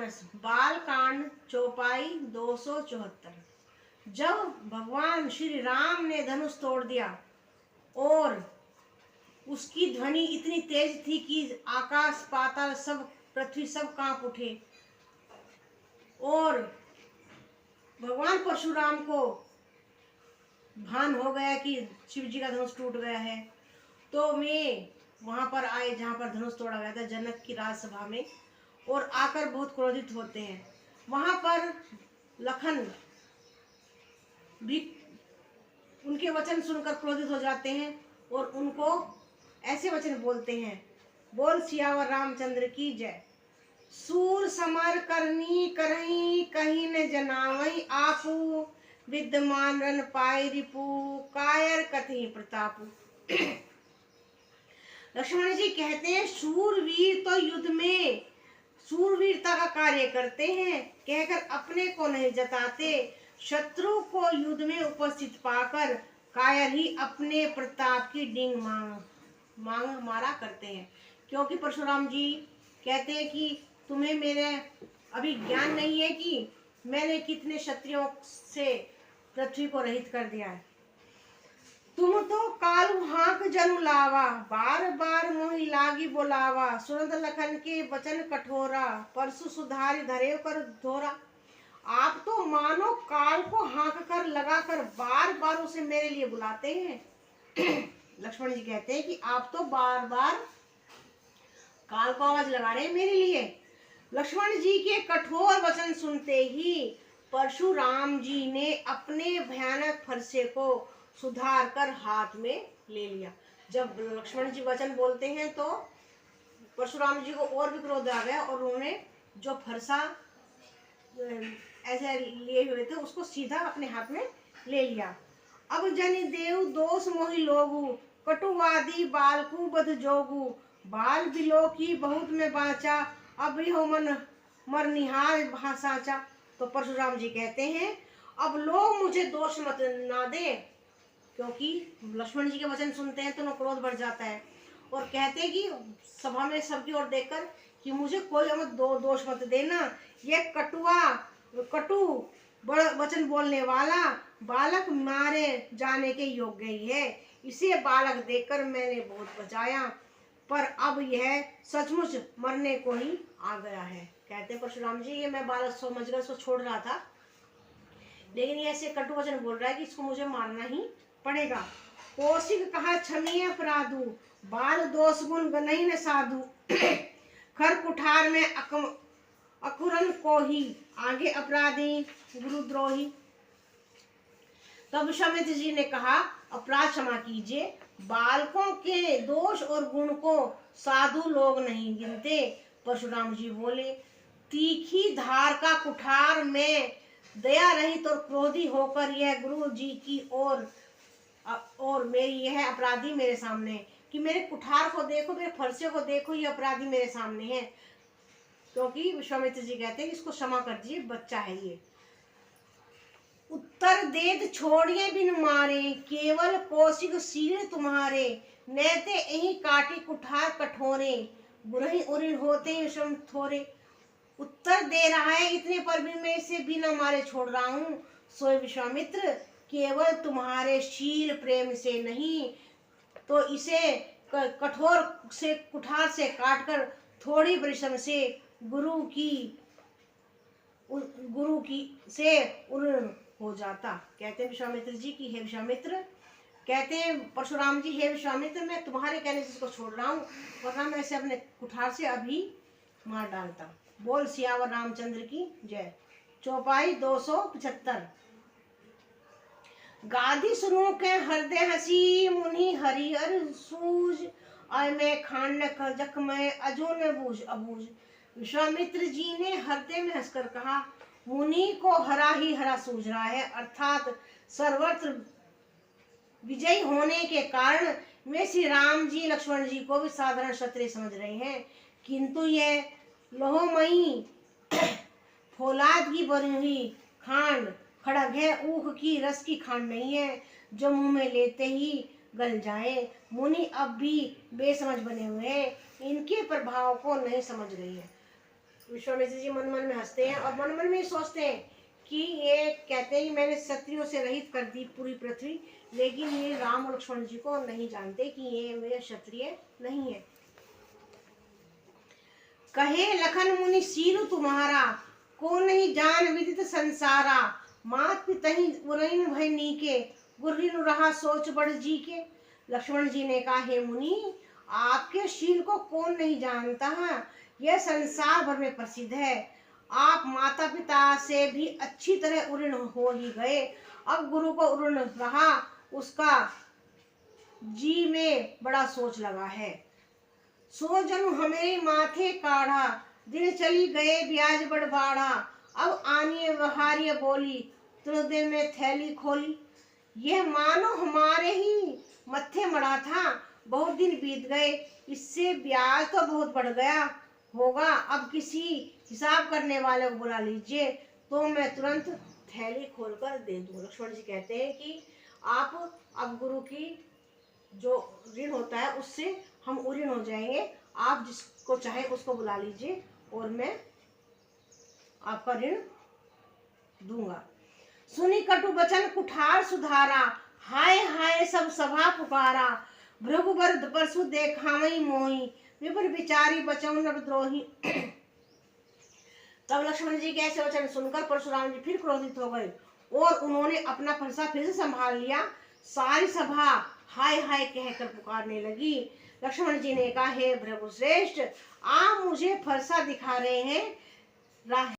मानस बाल कांड चौपाई 274। जब भगवान श्री राम ने धनुष तोड़ दिया और उसकी ध्वनि इतनी तेज थी कि आकाश पाताल सब पृथ्वी सब कांप उठे और भगवान परशुराम को भान हो गया कि शिव जी का धनुष टूट गया है, तो वे वहां पर आए जहां पर धनुष तोड़ा गया था, जनक की राजसभा में, और आकर बहुत क्रोधित होते हैं। वहां पर लखन भी उनके वचन सुनकर क्रोधित हो जाते हैं और उनको ऐसे वचन बोलते हैं, बोल सियावर रामचंद्र की जय। सूर समर करनी करही कहीं न जनावई आपू, विद्यमान रन पाई रिपु कायर कथि प्रतापु। लक्ष्मण जी कहते हैं शूरवीर तो युद्ध में शूरवीरता का कार्य करते हैं, कहकर अपने को नहीं जताते, शत्रु को युद्ध में उपस्थित पाकर कायर ही अपने प्रताप की डींग मांग मारा करते हैं। क्योंकि परशुराम जी कहते हैं कि तुम्हें मेरे अभी ज्ञान नहीं है कि मैंने कितने क्षत्रियों से पृथ्वी को रहित कर दिया है। तुम तो कालू हाक जनु लावा, बार बार मोहि लागी बोलावा, सुनत लखन के वचन कठोरा, परसु सुधारी धरे कर धोरा। आप तो मानो काल को हाँक कर लगा कर बार बार उसे मेरे लिए बुलाते हैं। लक्ष्मण जी कहते हैं कि आप तो बार बार काल को आवाज लगा रहे हैं मेरे लिए। लक्ष्मण जी के कठोर वचन सुनते ही परशुराम जी ने अपने भयानक फरसे को सुधार कर हाथ में ले लिया। जब लक्ष्मण जी वचन बोलते हैं तो परशुराम जी को और भी क्रोध आ गया और उन्होंने जो फरसा ऐसे लिए हुए थे उसको सीधा अपने हाथ में ले लिया। अब जनि देव दोष मोहि लोगु, कटुवादी बालकु बध जोगु, बाल बिलो की बहुत में बाचा, अब यह मन मर निहार भाषाचा। तो परशुराम जी कहते हैं अब लोग मुझे दोष मत ना दे, क्योंकि लक्ष्मण जी के वचन सुनते हैं तो उन्हें क्रोध बढ़ जाता है और कहते हैं कि सभा में सबकी ओर देखकर कि मुझे कोई मत दोष मत देना, ये कटु वचन बोलने वाला बालक मारे जाने के योग्य ही है, इसे बालक देखकर मैंने बहुत बचाया, पर अब यह सचमुच मरने को ही आ गया है। कहते परशुराम जी ये मैं बालक समझकर इसको छोड़ रहा था, लेकिन ये ऐसे कटु वचन बोल रहा है कि इसको मुझे मारना ही पड़ेगा। कौशिक कहा क्षमीय अपराधु, बाल दोष गुण नहीं न साधु, खर कुठार में अकुरन को ही, आगे अपराधी गुरुद्रोही। तब विश्वामित्र जी ने कहा अपराध क्षमा कीजिए, बालकों के दोष और गुण को साधु लोग नहीं गिनते। परशुराम जी बोले तीखी धार का कुठार में दया रहित और क्रोधी होकर यह गुरु जी की और मेरी यह अपराधी मेरे सामने कि मेरे कुठार को देखो, मेरे फरसे को देखो, ये अपराधी मेरे सामने है। क्योंकि विश्वामित्र जी कहते हैं इसको क्षमा कर दीजिए, बच्चा है ये। उत्तर देत छोड़िए बिन मारे, केवल कौशिक शील तुम्हारे, नैते यही काटी कुठार कठोरे, बुरही उरिन होते विषम थोरे। उत्तर दे रहा है इतने पर भी मैं इसे बिना मारे छोड़ रहा हूँ। सोए विश्वामित्र केवल तुम्हारे शील प्रेम से नहीं तो इसे कठोर से कुठार से काटकर थोड़ी परिश्रम से गुरु की से उर्ण हो जाता। कहते हैं विश्वामित्र जी की हे विश्वामित्र, कहते हैं परशुराम जी हे विश्वामित्र मैं तुम्हारे कहने से इसको छोड़ रहा हूँ, वरना मैं इसे अपने कुठार से अभी मार डालता। बोल सियावर रामचंद्र की जय। चौपाई 275। गादी सुनो के हृदय हसी, मुनि हरिहर सूझ, आय मैं खांड जख में अजून बूझ अबूझ। विश्वामित्र जी ने हृदय में हंसकर कहा मुनि को हरा ही हरा सूझ रहा है, अर्थात सर्वत्र विजयी होने के कारण वे श्री राम जी लक्ष्मण जी को भी साधारण क्षत्रिय समझ रहे हैं, किंतु यह लोहमयी फौलाद की बनी हुई खांड खड़ग है, ऊख की रस की खांड नहीं है जो मुंह में लेते ही गल जाए। मुनि अब भी बेसमझ बने हुए हैं, इनके प्रभाव को नहीं समझ रही है। विश्वामित्र जी मन मन में हंसते हैं और मन मन में ही सोचते हैं कि ये कहते हैं कि मैंने क्षत्रियों से रहित कर दी पूरी पृथ्वी, लेकिन ये राम और लक्ष्मण जी को नहीं जानते कि ये वे क्षत्रिय नहीं है। कहे लखन मुनि शील तुम्हारा, को नहीं जान विदित संसारा। मात पितहि उरइन भय नीके, गुर्रिन रहा सोच बढ़ जी के। लक्ष्मण जी ने कहा, हे मुनि, आपके शील को कौन नहीं जानता है, यह संसार भर में प्रसिद्ध है। आप माता पिता से भी अच्छी तरह उऋण हो ही गए, अब गुरु को उऋण रहा, उसका जी में बड़ा सोच लगा है। सो जनु हमेरे माथे काढ़ा, दिन चली गए ब्याज बढ़ बाढ़ा। अब आनिए बहारिय बोली, तुरदे में थैली खोली। यह मानो हमारे ही मत्थे मड़ा था, बहुत दिन बीत गए, इससे ब्याज तो बहुत बढ़ गया होगा। अब किसी हिसाब करने वाले को बुला लीजिए, तो मैं तुरंत थैली खोलकर दे दूं। लक्ष्मण जी कहते हैं कि आप अब गुरु की जो ऋण होता है उससे हम उऋण हो जाएंगे, आप जिसको चाहे उसको बुला लीजिए और मैं आपका ऋण दूंगा। सुनी कटु बचन कुठार सुधारा, हाय हाय सब सभा पुकारा। भृगुबर परसु देखावई मोही, विपुल विचारी बचौ नरद्रोही। तब लक्ष्मण जी के ऐसे वचन सुनकर परशुराम जी फिर क्रोधित हो गए और उन्होंने अपना फरसा फिर से संभाल लिया। सारी सभा हाय हाय कहकर पुकारने लगी। लक्ष्मण जी ने कहा, हे भृगु श्रेष्ठ, आप मुझे फरसा दिखा रहे हैं,